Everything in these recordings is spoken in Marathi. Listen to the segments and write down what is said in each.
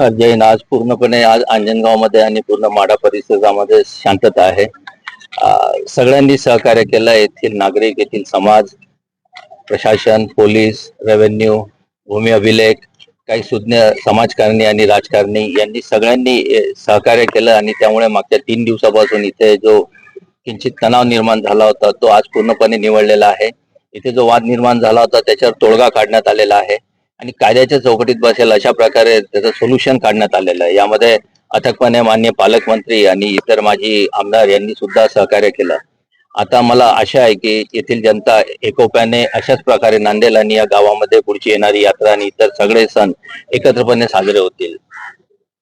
नमस्कार जैन. आज पूर्णपणे आज अंजनगावमध्ये आणि पूर्ण माढा परिसरामध्ये शांतता आहे. सगळ्यांनी सहकार्य केलं. येथील नागरिक, येथील समाज, प्रशासन, पोलीस, रेव्हेन्यू, भूमी अभिलेख, काही सुज्ञ समाजकारणी आणि राजकारणी यांनी सगळ्यांनी सहकार्य केलं आणि त्यामुळे मागच्या 3 दिवसापासून इथे जो किंचित तणाव निर्माण झाला होता तो आज पूर्णपणे निवळलेला आहे. इथे जो वाद निर्माण झाला होता त्याच्यावर तोडगा काढण्यात आलेला आहे आणि कायद्याच्या चौकटीत बसेल अशा प्रकारे त्याचं सोल्युशन काढण्यात आलेलं आहे. यामध्ये अथकपणे माननीय पालकमंत्री आणि इतर माजी आमदार यांनी सुद्धा सहकार्य केलं. आता मला आशा आहे की येथील जनता एकोप्याने अशाच प्रकारे नांदेल आणि या गावामध्ये पुढची येणारी यात्रा आणि इतर सगळे सण एकत्रपणे साजरे होतील.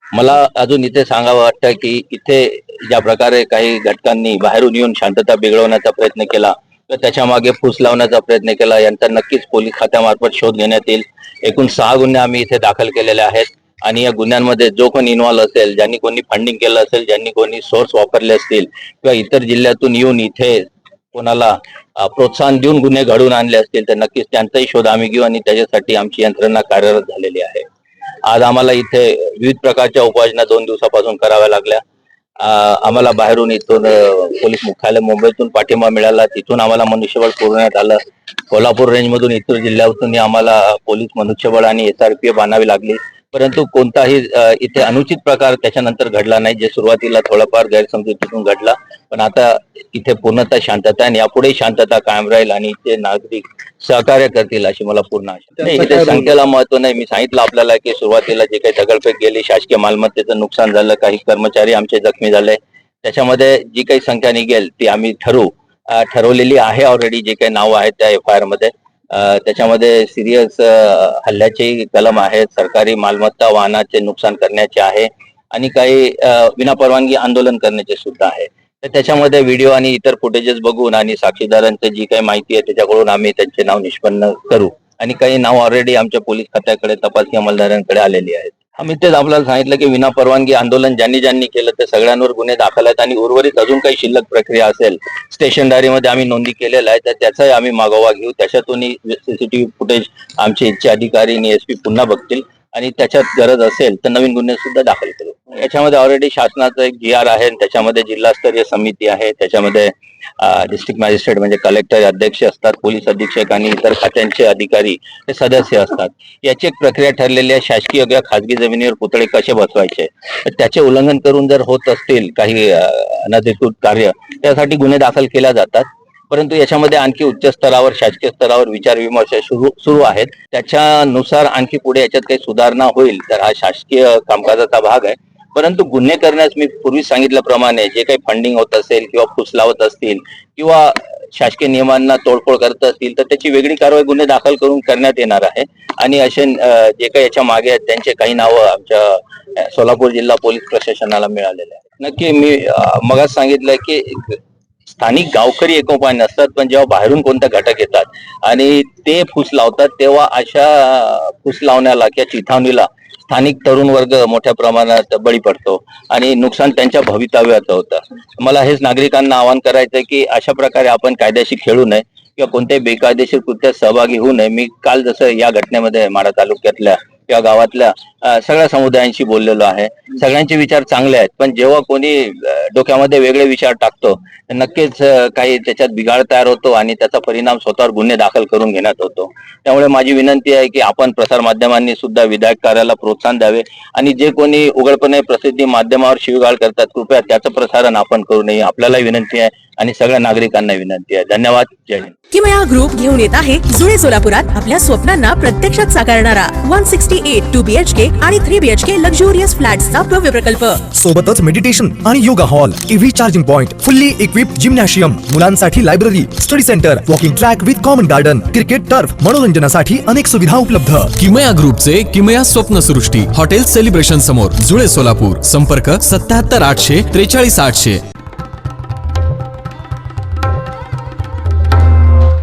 मला अजून इथे सांगावं वाटतं की इथे ज्या प्रकारे काही घटकांनी बाहेरून येऊन शांतता बिघडवण्याचा प्रयत्न केला तर त्याच्या मागे फूस लावण्याचा प्रयत्न केला. यांचा नक्कीच पोलीस खात्यामार्फत शोध घेण्यात येईल. एकूण 6 गुन्हे आम्ही इथे दाखल केलेले आहेत आणि या गुन्ह्यांमध्ये जो कोणी इन्व्हॉल्व असेल, ज्यांनी कोणी फंडिंग केलं असेल, ज्यांनी कोणी सोर्स वापरले असतील किंवा इतर जिल्ह्यातून येऊन इथे कोणाला प्रोत्साहन देऊन गुन्हे घडवून आणले असतील तर नक्कीच त्यांचाही शोध आम्ही घेऊ आणि त्याच्यासाठी आमची यंत्रणा कार्यरत झालेली आहे. आज आम्हाला इथे विविध प्रकारच्या उपाययोजना 2 दिवसापासून कराव्या लागल्या. आम्हाला बाहेरून इथून पोलीस मुख्यालय मुंबईतून पाठिंबा मिळाला. तिथून आम्हाला मनुष्यबळ पुरवण्यात आलं. कोल्हापूर रेंजमधून इतर जिल्ह्यातून आम्हाला पोलीस मनुष्यबळ आणि SRPF आणावी लागली. परंतु कोणताही इथे अनुचित प्रकार त्याच्यानंतर घडला नाही. जे सुरुवातीला थोडाफार गैरसमजुतीतून घडला पण आता इथे पूर्णतः शांतता आहे आणि यापुढे शांतता कायम राहील आणि इथे नागरिक सहकार्य करतील अशी मला पूर्ण आशा आहे. इथे संख्येला महत्व नाही. मी सांगितलं आपल्याला की सुरुवातीला जे काही दगडफेक गेली, शासकीय मालमत्तेचं नुकसान झालं, काही कर्मचारी आमचे जखमी झाले, त्याच्यामध्ये जी काही संख्या निघेल ती आम्ही ठरवलेली आहे. ऑलरेडी जे काही नाव आहेत त्या FIR मध्ये त्याच्यामध्ये सिरियस हल्ल्याचे कलम आहेत, सरकारी मालमत्ता वाहनाचे नुकसान करण्याचे आहे आणि काही विनापरवानगी आंदोलन करण्याचे सुद्धा आहे. तर त्याच्यामध्ये व्हिडिओ आणि इतर फुटेजेस बघून आणि साक्षीदारांची जी काही माहिती आहे त्याच्याकडून आम्ही त्यांचे नाव निष्पन्न करू आणि काही नाव ऑलरेडी आमच्या पोलीस खात्याकडे, तपासणी अंमलदारांकडे आलेली आहेत. आम्ही तेच आपल्याला सांगितलं की विनापरवानगी आंदोलन ज्यांनी केलं ते सगळ्यांवर गुन्हे दाखल आहेत आणि उर्वरित अजून काही शिल्लक प्रक्रिया असेल स्टेशनदारीमध्ये आम्ही नोंदी केलेल्या आहे तर त्याचाही आम्ही मागोवा घेऊ. त्याच्यातूनही CCTV फुटेज आमचे इच्छा अधिकारी आणि SP पुन्हा बघतील आणि त्याच्यात गरज असेल तर नवीन गुन्हे सुद्धा दाखल करू. याच्यामध्ये ऑलरेडी शासनाचं एक GR आहे, त्याच्यामध्ये जिल्हास्तरीय समिती आहे, त्याच्यामध्ये डिस्ट्रिक्ट मॅजिस्ट्रेट म्हणजे कलेक्टर अध्यक्ष असतात, पोलीस अधीक्षक आणि इतर खात्यांचे अधिकारी हे सदस्य असतात. याची एक प्रक्रिया ठरलेली आहे. शासकीय किंवा खासगी जमिनीवर पुतळे कसे बसवायचे तर त्याचे उल्लंघन करून जर होत असतील काही अनधिकृत कार्य त्यासाठी गुन्हे दाखल केल्या जातात. परंतु याच्यामध्ये आणखी उच्च स्तरावर, शासकीय स्तरावर विचार विमर्श सुरू आहेत. त्याच्यानुसार आणखी पुढे याच्यात काही सुधारणा होईल तर हा शासकीय कामकाजाचा भाग आहे. परंतु गुन्हे करण्यास मी पूर्वी सांगितल्याप्रमाणे जे काही फंडिंग होत असेल किंवा फूस लावत असतील किंवा शासकीय नियमांना तोडफोड करत असतील तर त्याची वेगळी कारवाई गुन्हे दाखल करून करण्यात येणार आहे आणि असे जे काही याच्या मागे आहेत त्यांचे काही नावं आमच्या सोलापूर जिल्हा पोलीस प्रशासनाला मिळालेले आहेत. नक्की मी मगाच सांगितलंय की स्थानिक गावकरी एकोपाने असतात पण जेव्हा बाहेरून कोणते घटक येतात आणि ते फूस लावतात तेव्हा अशा फूस लावण्याला किंवा चिथावणीला स्थानिक तरुण वर्ग मोठ्या प्रमाणात बळी पडतो आणि नुकसान त्यांच्या भवितव्याचं होतं. मला हेच नागरिकांना आवाहन करायचं की अशा प्रकारे आपण कायद्याशी खेळू नये किंवा कोणत्याही बेकायदेशीर कृत्यात सहभागी होऊ नये. मी काल जसं या घटनेमध्ये माढा तालुक्यातल्या किंवा गावातल्या सगळ्या समुदायांशी बोललेलो आहे. सगळ्यांचे विचार चांगले आहेत पण जेव्हा कोणी डोक्यामध्ये वेगळे विचार टाकतो तर नक्कीच काही त्याच्यात बिघाड तयार होतो आणि त्याचा परिणाम स्वतःवर गुन्हे दाखल करून घेण्यात होतो. त्यामुळे माझी विनंती आहे की आपण प्रसार माध्यमांनी सुद्धा विधायक कार्याला प्रोत्साहन द्यावे आणि जे कोणी उघडपणे प्रसिद्धी माध्यमावर शिवीगाळ करतात कृपया त्याचं प्रसारण आपण करू नये. आपल्याला विनंती आहे आणि सगळ्या नागरिकांना विनंती आहे. धन्यवाद. जय हिंद. किमया ग्रुप घेऊन येत आहे जुळे सोलापुरात आपल्या स्वप्नांना प्रत्यक्षात साकारणारा 168 2 BHK आणि 3 BHK लक्झुरियस फ्लॅट्सचा भव्य प्रकल्प. सोबतच मेडिटेशन आणि yoga hall, EV charging point, fully equipped gymnasium, मुलांसाठी library, study centre, walking track with common garden, cricket turf, मनोरंजनासाठी अनेक सुविधा उपलब्ध. किमया ग्रुपचे किमया स्वप्नसृष्टी हॉटेल सेलिब्रेशन समोर जुळे सोलापूर. संपर्क 77 800 43 800.